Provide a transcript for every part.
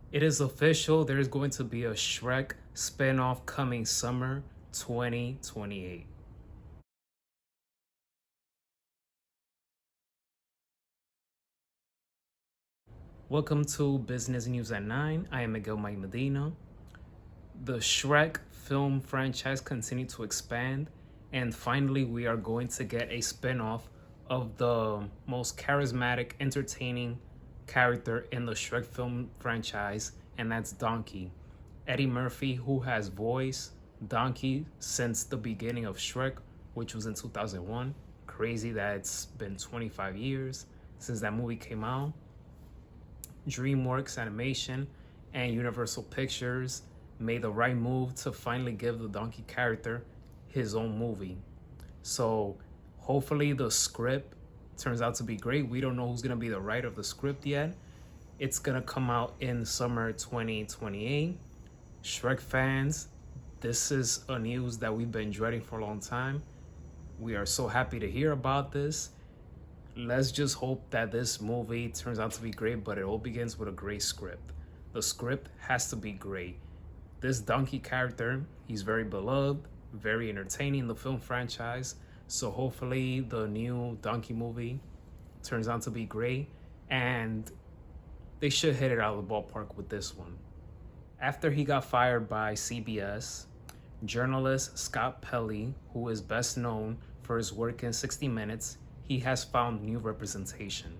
It is official. There is going to be a Shrek spinoff coming summer 2028. Welcome to Business News at 9. I am Miguel Mike Medina. The Shrek film franchise continued to expand, and finally, we are going to get a spinoff of the most charismatic, entertaining character in the Shrek film franchise, and that's Donkey. Eddie Murphy, who has voiced Donkey since the beginning of Shrek, which was in 2001. Crazy that it's been 25 years since that movie came out. DreamWorks Animation and Universal Pictures made the right move to finally give the donkey character his own movie. So hopefully the script turns out to be great. We don't know who's going to be the writer of the script yet. It's going to come out in summer 2028. Shrek fans, this is a news that we've been dreading for a long time. We are so happy to hear about this. Let's just hope that this movie turns out to be great, but it all begins with a great script. The script has to be great. This donkey character, he's very beloved, very entertaining in the film franchise. So hopefully the new donkey movie turns out to be great, and they should hit it out of the ballpark with this one. After he got fired by CBS, journalist Scott Pelley, who is best known for his work in 60 Minutes, he has found new representation.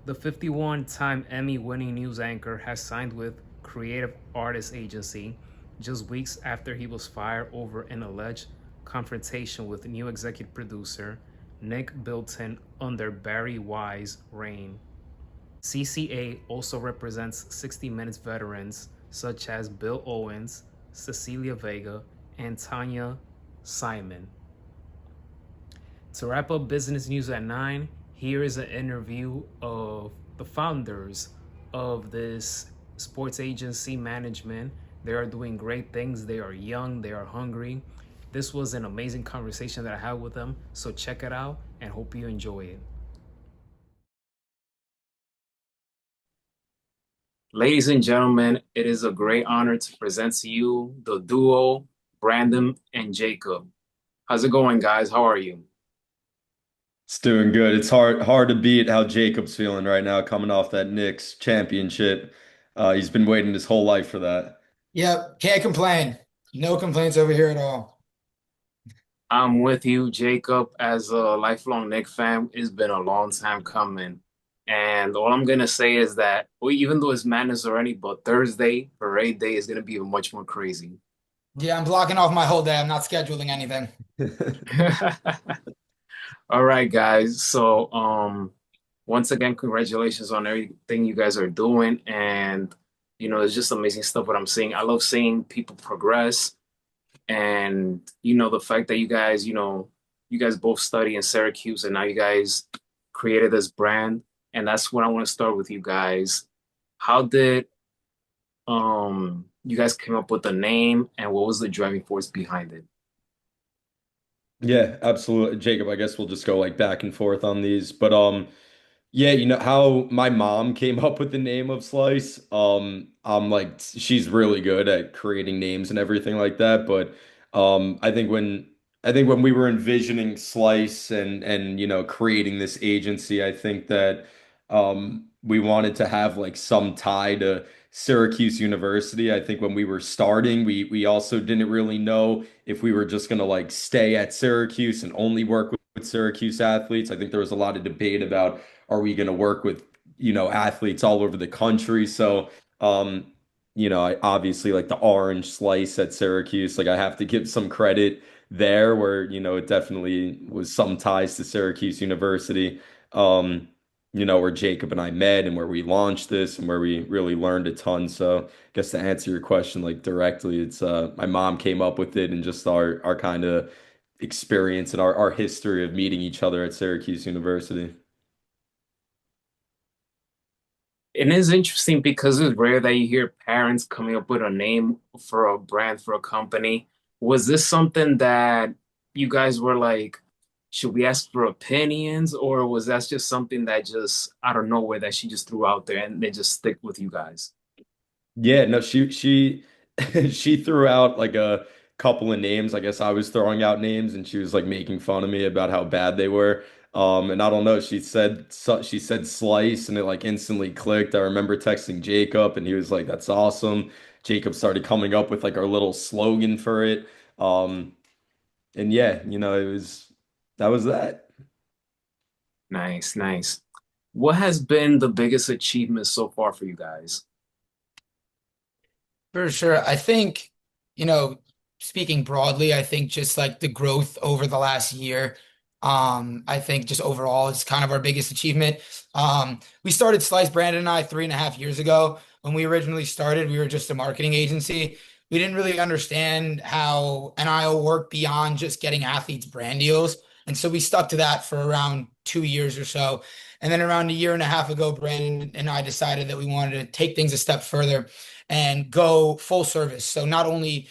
The 51-time Emmy-winning news anchor has signed with Creative Artists Agency just weeks after he was fired over an alleged confrontation with new executive producer Nick Bilton under Barry Wise's reign. CCA also represents 60 Minutes veterans such as Bill Owens, Cecilia Vega, and Tanya Simon. To wrap up Business News at 9, here is an interview of the founders of this sports agency management. They are doing great things. They are young. They are hungry. This was an amazing conversation that I had with them. So check it out and hope you enjoy it. Ladies and gentlemen, it is a great honor to present to you the duo, Brandon and Jacob. How's it going, guys? How are you? It's doing good. It's hard to beat how Jacob's feeling right now, coming off that Knicks championship. He's been waiting his whole life for that. Yep, can't complain. No complaints over here at all. I'm with you, Jacob. As a lifelong Knicks fan, it's been a long time coming. And all I'm gonna say is that even though it's madness already, but Thursday, parade day, is gonna be much more crazy. Yeah, I'm blocking off my whole day. I'm not scheduling anything. All right, guys. So, once again, congratulations on everything you guys are doing. And, it's just amazing stuff what I'm seeing. I love seeing people progress. And, the fact that you guys both study in Syracuse and now you guys created this brand. And that's what I want to start with you guys. How did you guys came up with the name and what was the driving force behind it? Yeah, absolutely. Jacob, I guess we'll just go like back and forth on these. But yeah, you know how my mom came up with the name of Slice? I'm like she's really good at creating names and everything like that, but I think when we were envisioning Slice and creating this agency, I think that we wanted to have like some tie to Syracuse University. I think when we were starting, we also didn't really know if we were just gonna like stay at Syracuse and only work with Syracuse athletes. I think there was a lot of debate about are we going to work with, athletes all over the country? So, I obviously like the orange slice at Syracuse. Like I have to give some credit there where, it definitely was some ties to Syracuse University. Where Jacob and I met and where we launched this and where we really learned a ton. So I guess to answer your question like directly, it's my mom came up with it and just our kind of experience and our history of meeting each other at Syracuse University. It is interesting because it's rare that you hear parents coming up with a name for a brand, for a company. Was this something that you guys were like, should we ask for opinions, or was that just something that just out of nowhere that she just threw out there and they just stick with you guys? Yeah, no, she she threw out like a couple of names. I guess I was throwing out names and she was like making fun of me about how bad they were. And I don't know, she said slice and it like instantly clicked. I remember texting Jacob and he was like, "That's awesome." Jacob started coming up with like our little slogan for it. Um, and yeah, it was that was that. Nice, nice. What has been the biggest achievement so far for you guys? For sure. I think, you know, speaking broadly, I think just like the growth over the last year, I think just overall is kind of our biggest achievement. We started Slice, Brandon and I 3.5 years ago. When we originally started, we were just a marketing agency. We didn't really understand how NIL worked beyond just getting athletes brand deals. And so we stuck to that for around 2 years or so. And then around a year and a half ago, Brandon and I decided that we wanted to take things a step further and go full service. So not only,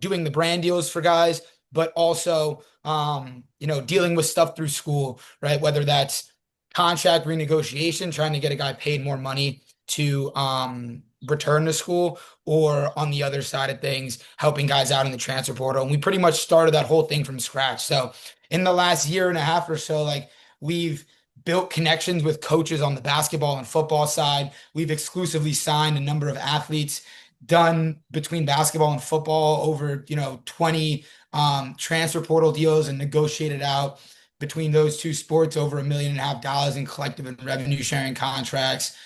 doing the brand deals for guys, but also, dealing with stuff through school, right? Whether that's contract renegotiation, trying to get a guy paid more money to return to school, or on the other side of things, helping guys out in the transfer portal. And we pretty much started that whole thing from scratch. So in the last year and a half or so, like we've built connections with coaches on the basketball and football side. We've exclusively signed a number of athletes, done between basketball and football over, 20 transfer portal deals, and negotiated out between those two sports over $1.5 million in collective and revenue sharing contracts.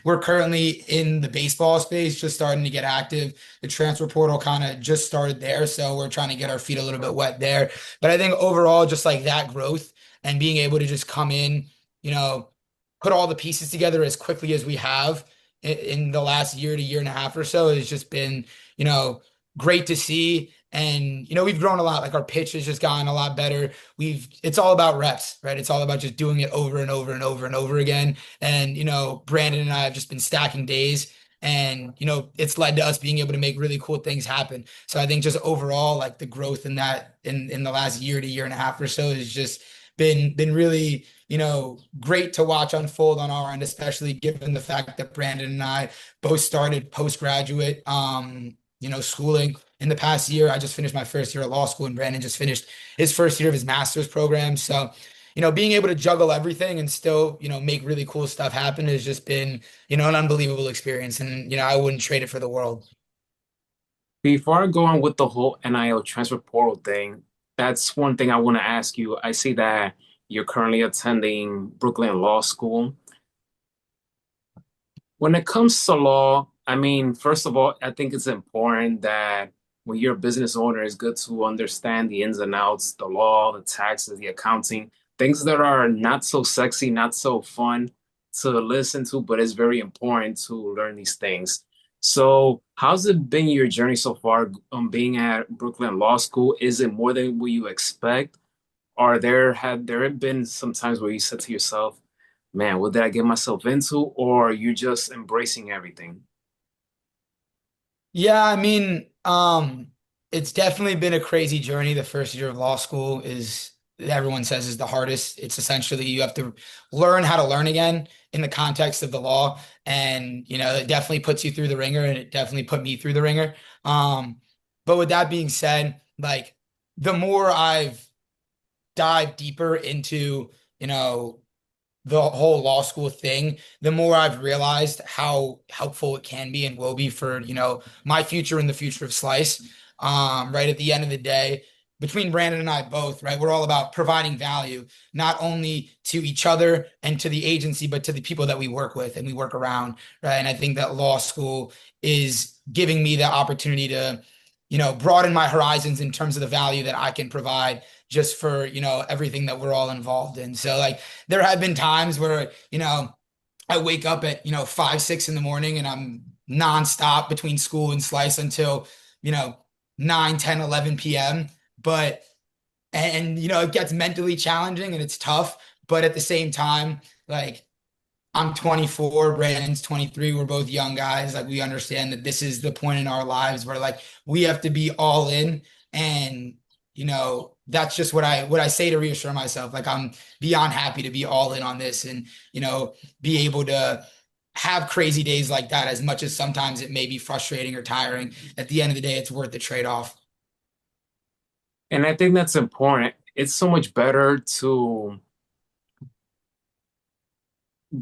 We're currently in the baseball space, just starting to get active. The transfer portal kind of just started there, so we're trying to get our feet a little bit wet there. But I think overall, just like that growth and being able to just come in, you know, put all the pieces together as quickly as we have in the last year to year and a half or so has just been, you know, great to see. And, we've grown a lot. Like our pitch has just gotten a lot better. It's all about reps, right? It's all about just doing it over and over and over and over again. And, Brandon and I have just been stacking days. And, it's led to us being able to make really cool things happen. So I think just overall, like the growth in that in the last year to year and a half or so has just been really, great to watch unfold on our end, especially given the fact that Brandon and I both started postgraduate schooling in the past year. I just finished my first year of law school, and Brandon just finished his first year of his master's program. So, being able to juggle everything and still, make really cool stuff happen has just been, an unbelievable experience. And, I wouldn't trade it for the world. Before I go on with the whole NIL transfer portal thing, that's one thing I want to ask you. I see that you're currently attending Brooklyn Law School. When it comes to law, I mean, first of all, I think it's important that when you're a business owner, it's good to understand the ins and outs, the law, the taxes, the accounting, things that are not so sexy, not so fun to listen to, but it's very important to learn these things. So, how's it been your journey so far being at Brooklyn Law School? Is it more than what you expect? Or had there been some times where you said to yourself, man, what did I get myself into? Or are you just embracing everything? Yeah, I mean, it's definitely been a crazy journey. The first year of law school is, everyone says, is the hardest. It's essentially you have to learn how to learn again in the context of the law. And, it definitely puts you through the ringer, and it definitely put me through the ringer. But with that being said, like the more I've dived deeper into, you know, the whole law school thing, the more I've realized how helpful it can be and will be for, my future and the future of Slice. Right at the end of the day, between Brandon and I both, right, we're all about providing value, not only to each other and to the agency, but to the people that we work with and we work around, right? And I think that law school is giving me the opportunity to, broaden my horizons in terms of the value that I can provide just for, everything that we're all involved in. So like there have been times where, I wake up at, 5, 6 in the morning, and I'm nonstop between school and Slice until, you know, 9, 10, 11 p.m. But, and, it gets mentally challenging and it's tough. But at the same time, like I'm 24, Brandon's 23. We're both young guys. Like we understand that this is the point in our lives where like we have to be all in. And, that's just what I say to reassure myself. Like I'm beyond happy to be all in on this and, be able to have crazy days like that, as much as sometimes it may be frustrating or tiring. At the end of the day, it's worth the trade-off. And I think that's important. It's so much better to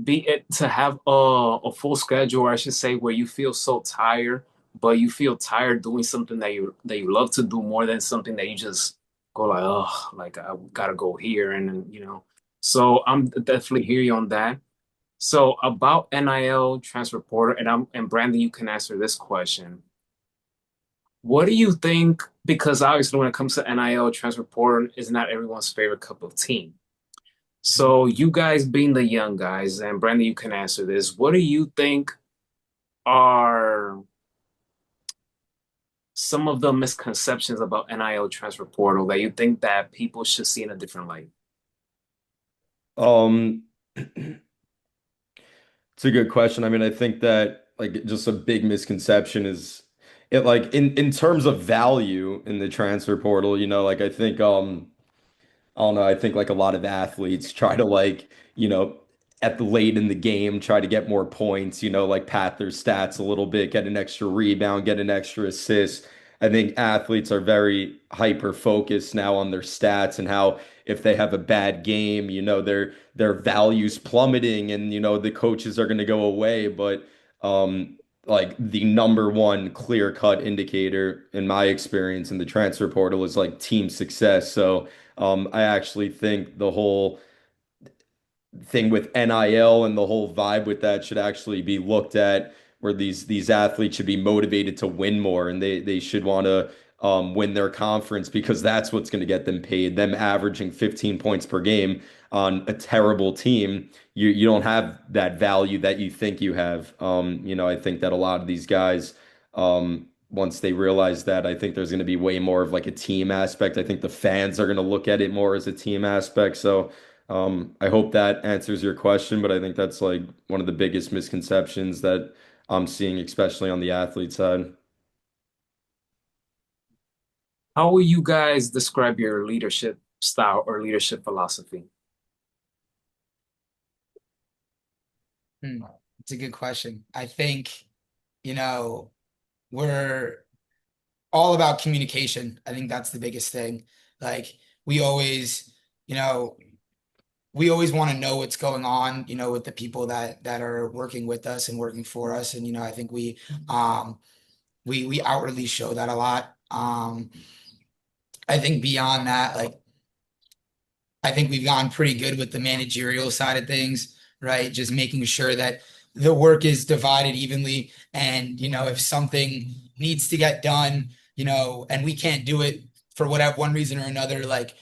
be it to have a full schedule, or I should say, where you feel so tired, but you feel tired doing something that you love to do more than something that you just go like, oh, like I gotta go here and then, you know. So I'm definitely hear you on that. So about NIL transfer portal, and Brandon, you can answer this question. What do you think? Because obviously, when it comes to NIL transfer portal, is not everyone's favorite cup of tea. So you guys being the young guys, and Brandon, you can answer this. What do you think are some of the misconceptions about NIL transfer portal that you think that people should see in a different light? Um, it's a good question. I mean, I think that like just a big misconception is it like in terms of value in the transfer portal, like I don't know. I think like a lot of athletes try to like, at the late in the game, try to get more points, like pat their stats a little bit, get an extra rebound, get an extra assist. I think athletes are very hyper focused now on their stats and how if they have a bad game, their values plummeting and the coaches are going to go away. But like the number one clear cut indicator in my experience in the transfer portal is like team success. So I actually think the whole thing with NIL and the whole vibe with that should actually be looked at where these athletes should be motivated to win more and they should want to win their conference because that's what's going to get them paid. Them averaging 15 points per game on a terrible team, you don't have that value that you think you have. I think that a lot of these guys once they realize that, I think there's going to be way more of like a team aspect. I think the fans are going to look at it more as a team aspect. So I hope that answers your question, but I think that's like one of the biggest misconceptions that I'm seeing, especially on the athlete side. How will you guys describe your leadership style or leadership philosophy? Hmm. It's a good question. I think, you know, we're all about communication. I think that's the biggest thing. Like we always, you know, we always want to know what's going on, with the people that are working with us and working for us. And, I think we outwardly show that a lot. I think beyond that, like I think we've gotten pretty good with the managerial side of things, right? Just making sure that the work is divided evenly. And, if something needs to get done, and we can't do it for whatever one reason or another, like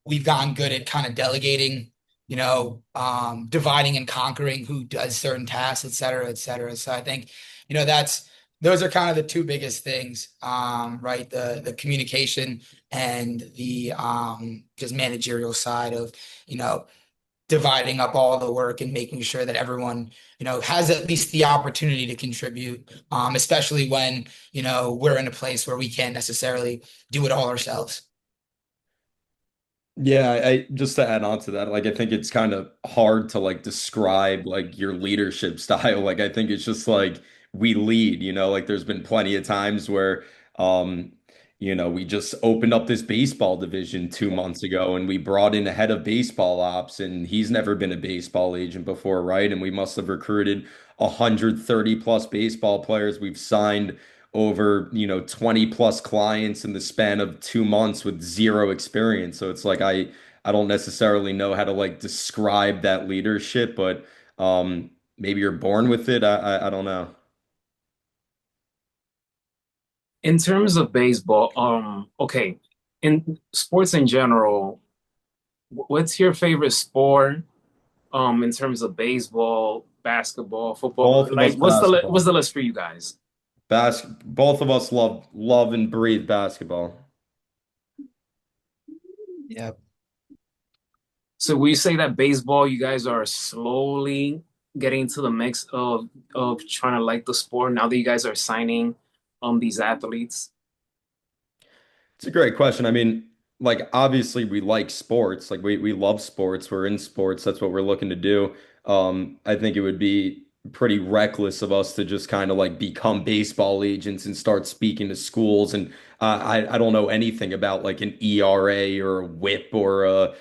we've gotten good at kind of delegating, dividing and conquering who does certain tasks, et cetera, et cetera. So I think, those are kind of the two biggest things, right? The communication and the just managerial side of you know dividing up all the work and making sure that everyone has at least the opportunity to contribute, especially when we're in a place where we can't necessarily do it all ourselves. Yeah, I just to add on to that, like I think it's kind of hard to like describe like your leadership style. Like I think it's just like we lead, like there's been plenty of times where um we just opened up this baseball division 2 months ago and we brought in a head of baseball ops and he's never been a baseball agent before, right? And we must have recruited 130 plus baseball players. We've signed over 20 plus clients in the span of 2 months with zero experience. So it's like I don't necessarily know how to like describe that leadership, but maybe you're born with it. I don't know. In terms of baseball, okay, in sports in general, what's your favorite sport? In terms of baseball, basketball, football, Both of us like what's basketball. the list for you guys? Both of us love and breathe basketball. Yep. So we say that baseball, you guys are slowly getting into the mix of trying to like the sport now that you guys are signing these athletes. It's a great question. I mean, like obviously we like sports. Like we love sports. We're in sports. That's what we're looking to do. I think it would be pretty reckless of us to just kind of like become baseball agents and start speaking to schools. And I don't know anything about like an ERA or a WHIP or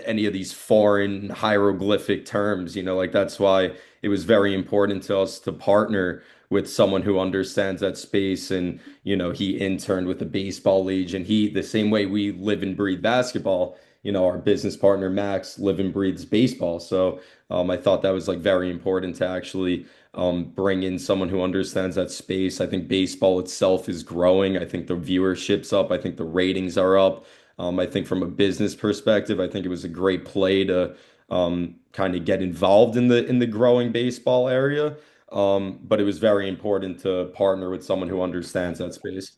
any of these foreign hieroglyphic terms. Like that's why it was very important to us to partner with someone who understands that space. And he interned with a baseball agent. The same way we live and breathe basketball. Our business partner Max live and breathes baseball. So I thought that was like very important to actually bring in someone who understands that space. I think baseball itself is growing. I think the viewership's up. I think the ratings are up. I think from a business perspective, I think it was a great play to kind of get involved in the growing baseball area. But it was very important to partner with someone who understands that space.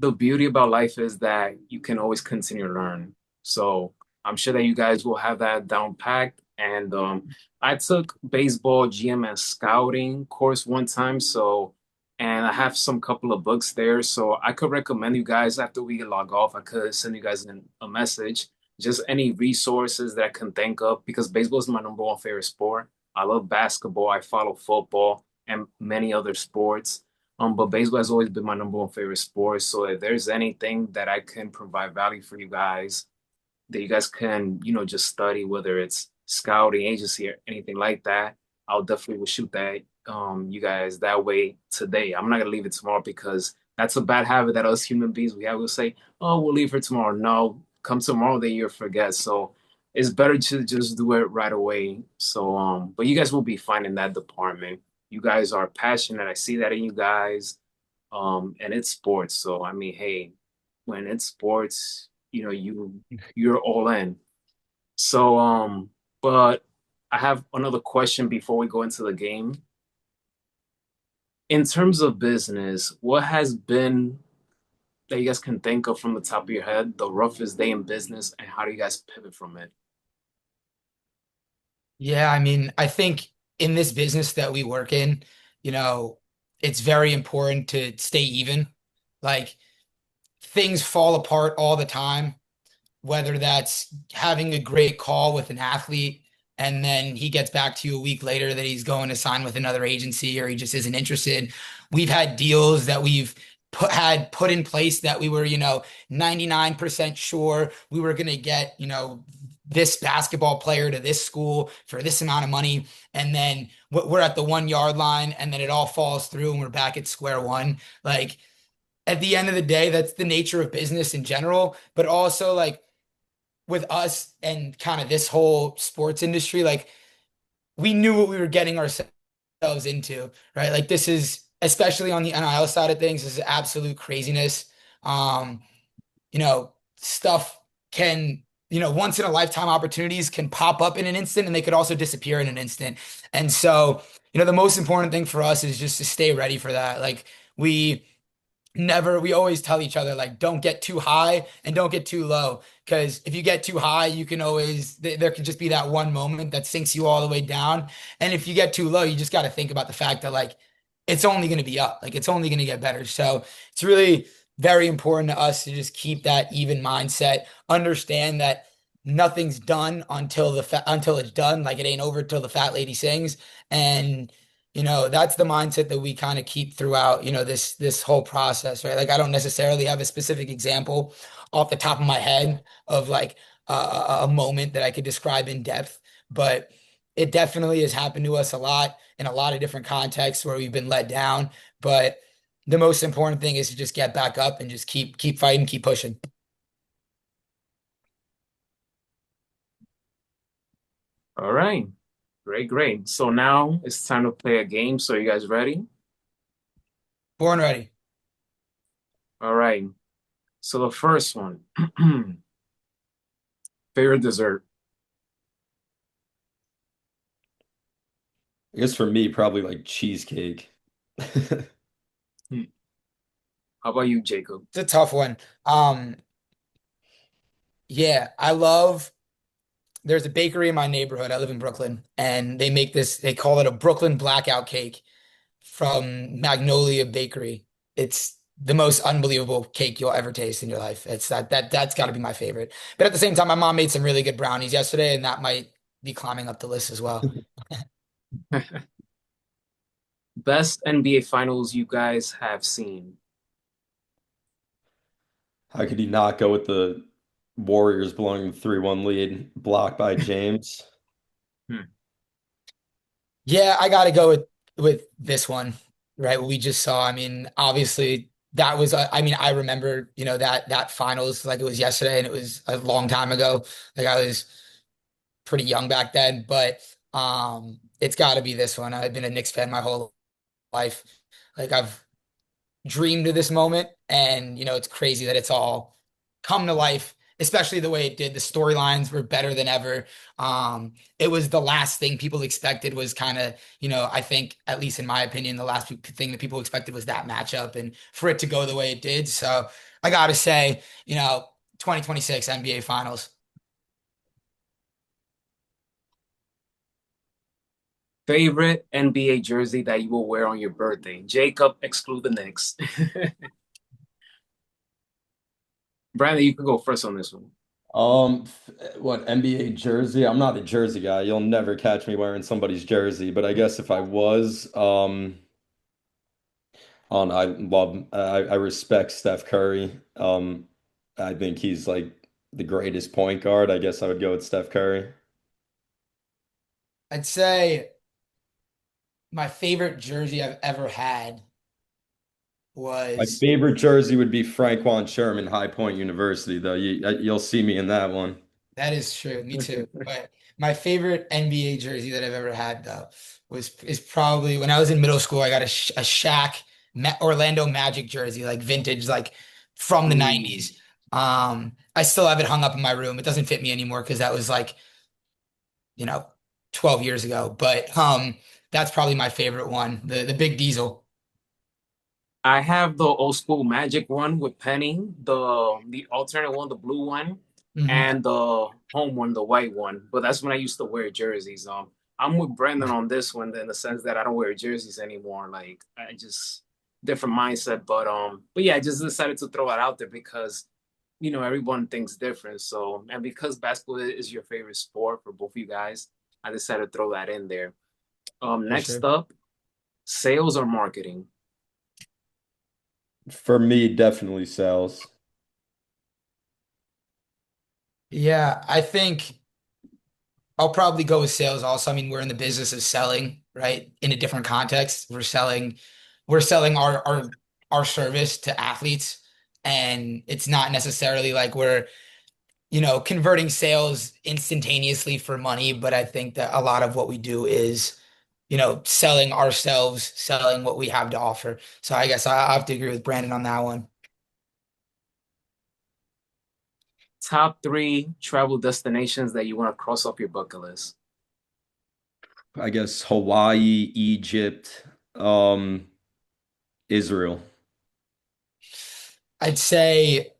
The beauty about life is that you can always continue to learn. So I'm sure that you guys will have that down packed. And I took baseball GM and scouting course one time. So, and I have some couple of books there. So I could recommend you guys after we log off, I could send you guys a message, just any resources that I can think of because baseball is my number one favorite sport. I love basketball. I follow football and many other sports. But baseball has always been my number one favorite sport. So if there's anything that I can provide value for you guys, that you guys can, just study, whether it's scouting agency or anything like that, I'll definitely will shoot that you guys that way today. I'm not gonna leave it tomorrow because that's a bad habit that us human beings we have. We'll say, oh, we'll leave for tomorrow. No, come tomorrow, then you'll forget. So it's better to just do it right away. So but you guys will be fine in that department. You guys are passionate. I see that in you guys. And it's sports. So I mean, hey, when it's sports, you're all in. So but I have another question before we go into the game. In terms of business, what has been that you guys can think of from the top of your head, the roughest day in business, and how do you guys pivot from it? Yeah, I mean, I think in this business that we work in, you know, it's very important to stay even. Like things fall apart all the time, whether that's having a great call with an athlete and then he gets back to you a week later that he's going to sign with another agency or he just isn't interested. We've had deals that we've had put in place that we were, 99% sure we were going to get, this basketball player to this school for this amount of money. And then we're at the 1 yard line and then it all falls through and we're back at square one. Like at the end of the day, that's the nature of business in general, but also like with us and kind of this whole sports industry, like we knew what we were getting ourselves into, right? Like this is, especially on the NIL side of things, is absolute craziness. Um, Stuff can, once in a lifetime opportunities can pop up in an instant and they could also disappear in an instant. And so, the most important thing for us is just to stay ready for that. Like we always tell each other, like, don't get too high and don't get too low. Because if you get too high, you can always, there can just be that one moment that sinks you all the way down. And if you get too low, you just got to think about the fact that, like, it's only going to be up, like, it's only going to get better. So it's really very important to us to just keep that even mindset, understand that nothing's done until it's done. Like, it ain't over till the fat lady sings. And that's the mindset that we kind of keep throughout, this whole process, right? Like I don't necessarily have a specific example off the top of my head of like a moment that I could describe in depth, but it definitely has happened to us a lot in a lot of different contexts where we've been let down. But the most important thing is to just get back up and just keep fighting, keep pushing. All right. Great, great. So now it's time to play a game. So you guys ready? Born ready. All right. So the first one, favorite dessert. I guess for me, probably like cheesecake. Hmm. How about you, Jacob? It's a tough one. Um, yeah, I love there's a bakery in my neighborhood. I live in Brooklyn, and they make this, they call it a Brooklyn blackout cake from Magnolia Bakery. It's the most unbelievable cake you'll ever taste in your life. It's that's got to be my favorite. But at the same time, my mom made some really good brownies yesterday, and that might be climbing up the list as well. Best NBA finals you guys have seen. How could he not go with the Warriors blowing the 3-1 lead, blocked by James? Hmm. Yeah, I got to go with this one, right? What we just saw. I mean, obviously that was I mean, I remember, that finals like it was yesterday and it was a long time ago. Like I was pretty young back then, but it's got to be this one. I've been a Knicks fan my whole life. Like I've dreamed of this moment, and it's crazy that it's all come to life, especially the way it did. The storylines were better than ever. It was the last thing people expected was kind of, I think, at least in my opinion, the last thing that people expected was that matchup, and for it to go the way it did. So I gotta say, 2026 NBA Finals. Favorite NBA jersey that you will wear on your birthday. Jacob, exclude the Knicks. Brandon, you can go first on this one. What NBA jersey? I'm not a jersey guy. You'll never catch me wearing somebody's jersey, but I guess if I was, on I respect Steph Curry. I think he's like the greatest point guard. I guess I would go with Steph Curry. I'd say my favorite jersey I've ever had My was favorite jersey would be Franquan Sherman, High Point University, though. You'll see me in that one. That is true. Me too. But my favorite NBA jersey that I've ever had though is probably when I was in middle school. I got a Shaq Orlando Magic jersey, like vintage, like from the Ooh, 90s. I still have it hung up in my room. It doesn't fit me anymore because that was like, you know, 12 years ago. But that's probably my favorite one, the big diesel. I have the old school Magic one with Penny, the alternate one, the blue one, Hmm. and the home one, the white one. But that's when I used to wear jerseys. I'm with Brandon on this one in the sense that I don't wear jerseys anymore. Like I just different mindset. But yeah, I just decided to throw it out there because everyone thinks different. So and because basketball is your favorite sport for both of you guys, I decided to throw that in there. For Next sure. up, sales or marketing. For me, definitely sells. Yeah, I think I'll probably go with sales also. I mean, we're in the business of selling, right? In a different context. We're selling our service to athletes. And it's not necessarily like we're, converting sales instantaneously for money, but I think that a lot of what we do is, selling ourselves, selling what we have to offer. So I guess I have to agree with Brandon on that one. Top three travel destinations that you want to cross off your bucket list. I guess Hawaii, Egypt, um, Israel. I'd say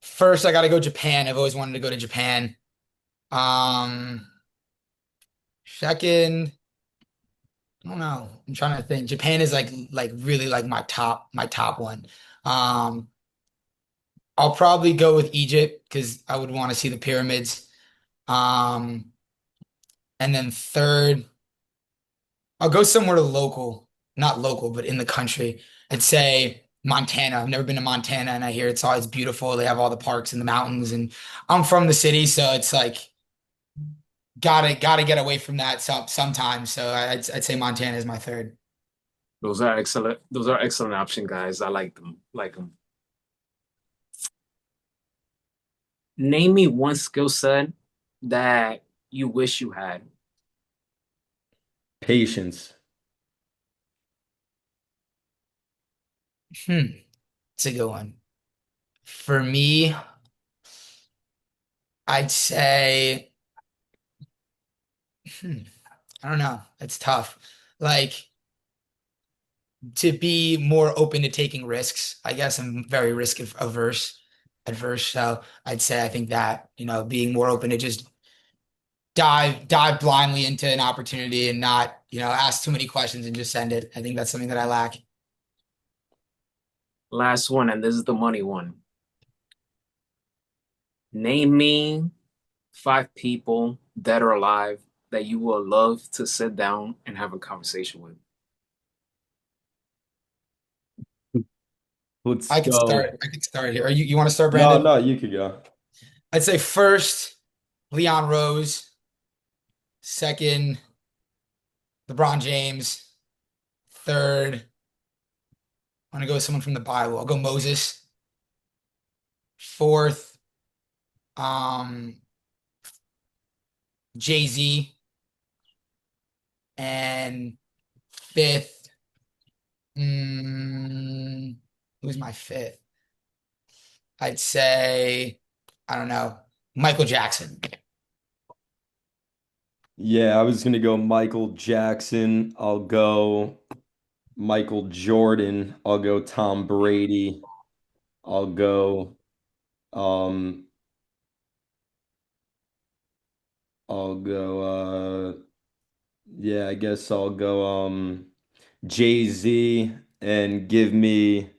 first I got to go Japan. I've always wanted to go to Japan. Um, Second, I don't know. I'm trying to think. Japan is like really like my top one. Um, I'll probably go with Egypt because I would want to see the pyramids. Um, and then third, I'll go somewhere local, not local, but in the country. I'd say Montana. I've never been to Montana, and I hear it's always beautiful. They have all the parks and the mountains, and I'm from the city, so it's like gotta get away from that sometimes. So I'd say Montana is my third. Those are excellent. Those are excellent option, guys. I like them. Like them. Name me one skill set that you wish you had. Patience. Hmm, it's a good one. For me, I'd say, hmm, I don't know. It's tough. Like to be more open to taking risks. I guess I'm very adverse. So I'd say I think that, being more open to just dive blindly into an opportunity and not, ask too many questions and just send it. I think that's something that I lack. Last one, and this is the money one. Name me five people, dead or alive, that you would love to sit down and have a conversation with? Let's I could go. start. I could start here. Are you want to start, No, Brandon? no, you could go. I'd say first, Leon Rose. Second, LeBron James. Third, I'm gonna go with someone from the Bible. I'll go Moses. Fourth, um, Jay-Z. And fifth, mm, who's my fifth? I'd say, I don't know, Michael Jackson. Yeah, I was gonna go Michael Jackson. I'll go Michael Jordan. I'll go Tom Brady. I'll go um I'll go yeah, I guess I'll go Jay-Z and give me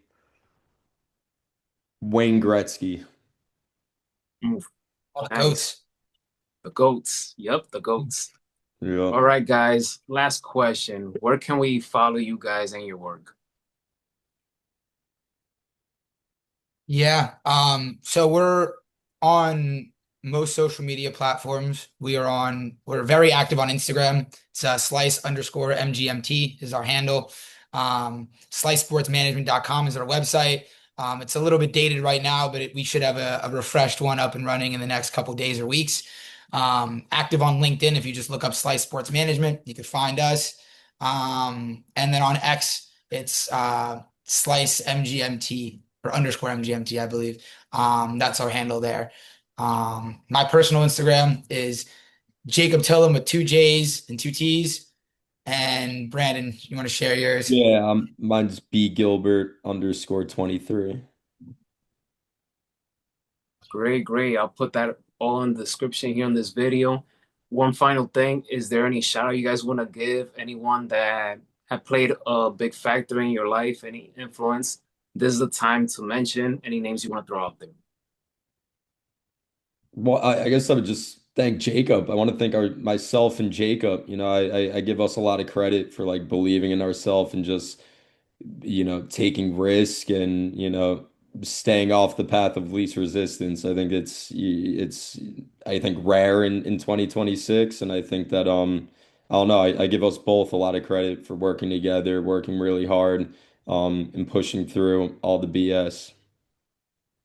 Wayne Gretzky. Mm, All the nice. goats. The goats. Yep, the goats. Yeah. All right, guys. Last question. Where can we follow you guys and your work? Yeah. So we're on most social media platforms. We're very active on Instagram. It's slice_MGMT is our handle. Slicesportsmanagement.com is our website. It's a little bit dated right now, but we should have a refreshed one up and running in the next couple days or weeks. Active on LinkedIn. If you just look up Slice Sports Management, you could find us. And then on X, it's Slice MGMT or underscore MGMT, I believe. That's our handle there. My personal Instagram is Jacob Tilem with two J's and two T's. And Brandon, you want to share yours? Yeah, mine's B Gilbert _23. Great, great. I'll put that all in the description here in this video. One final thing, is there any shout out you guys want to give? Anyone that have played a big factor in your life, any influence? This is the time to mention any names you want to throw out there. Well, I guess I would just thank Jacob. I want to thank myself and Jacob. I give us a lot of credit for like believing in ourselves and just, taking risk and, staying off the path of least resistance. I think it's I think rare in 2026. And I think that I don't know, I give us both a lot of credit for working together, working really hard, and pushing through all the BS.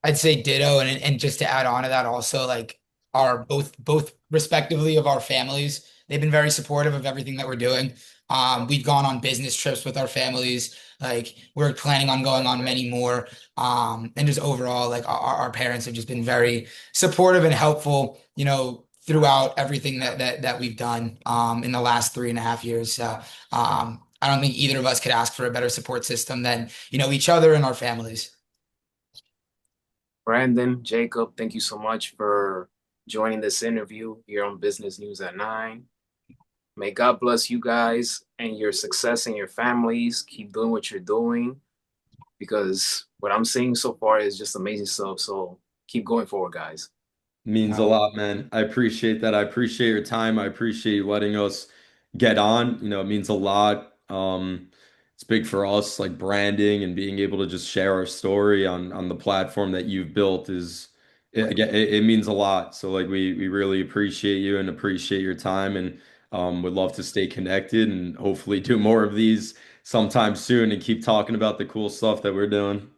I'd say ditto, and just to add on to that, also like our both respectively of our families, they've been very supportive of everything that we're doing. We've gone on business trips with our families. Like we're planning on going on many more. And just overall, like our parents have just been very supportive and helpful, throughout everything that we've done in the last 3.5 years. So I don't think either of us could ask for a better support system than, each other and our families. Brandon, Jacob, thank you so much for joining this interview here on Business News at 9. May God bless you guys and your success and your families. Keep doing what you're doing because what I'm seeing so far is just amazing stuff. So keep going forward, guys. Means a Uh, lot, man. I appreciate that. I appreciate your time. I appreciate you letting us get on. It means a lot. It's big for us, like branding and being able to just share our story on the platform that you've built it means a lot. So like we really appreciate you and appreciate your time and would love to stay connected and hopefully do more of these sometime soon and keep talking about the cool stuff that we're doing.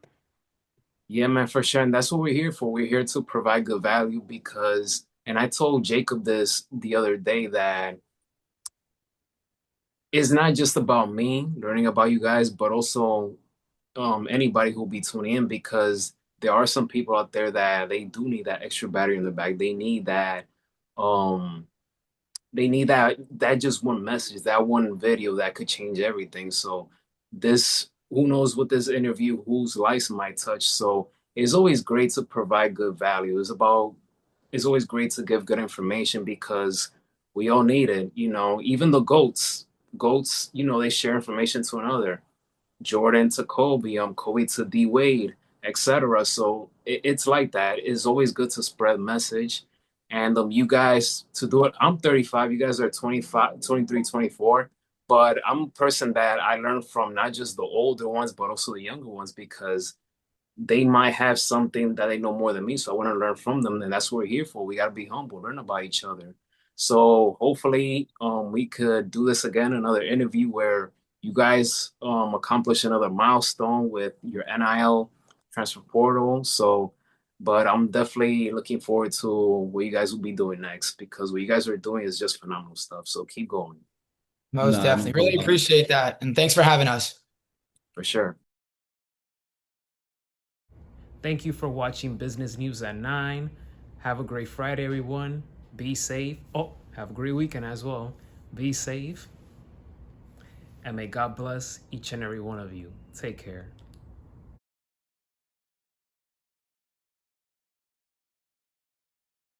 Yeah, man, for sure. And that's what we're here for. We're here to provide good value because, and I told Jacob this the other day, that it's not just about me learning about you guys, but also anybody who'll be tuning in because there are some people out there that they do need that extra battery in the back. Um they need that just one message, that one video that could change everything. So this, who knows what this interview, whose lives might touch. So it's always great to provide good value. It's always great to give good information because we all need it. Even the goats, they share information to another. Jordan to Kobe, Kobe to D Wade, etc. So it's like that. It's always good to spread message And you guys to do it, I'm 35, you guys are 25, 23, 24. But I'm a person that I learn from not just the older ones, but also the younger ones because they might have something that they know more than me. So I want to learn from them. And that's what we're here for. We got to be humble, learn about each other. So hopefully we could do this again, another interview where you guys accomplish another milestone with your NIL transfer portal. So, but I'm definitely looking forward to what you guys will be doing next because what you guys are doing is just phenomenal stuff. So keep going Most No, definitely. Really appreciate that. And thanks for having us. for sure. Thank you for watching Business News at 9. Have a great Friday, everyone. Be safe. Oh, have a great weekend as well. Be safe. And may God bless each and every one of you. Take care.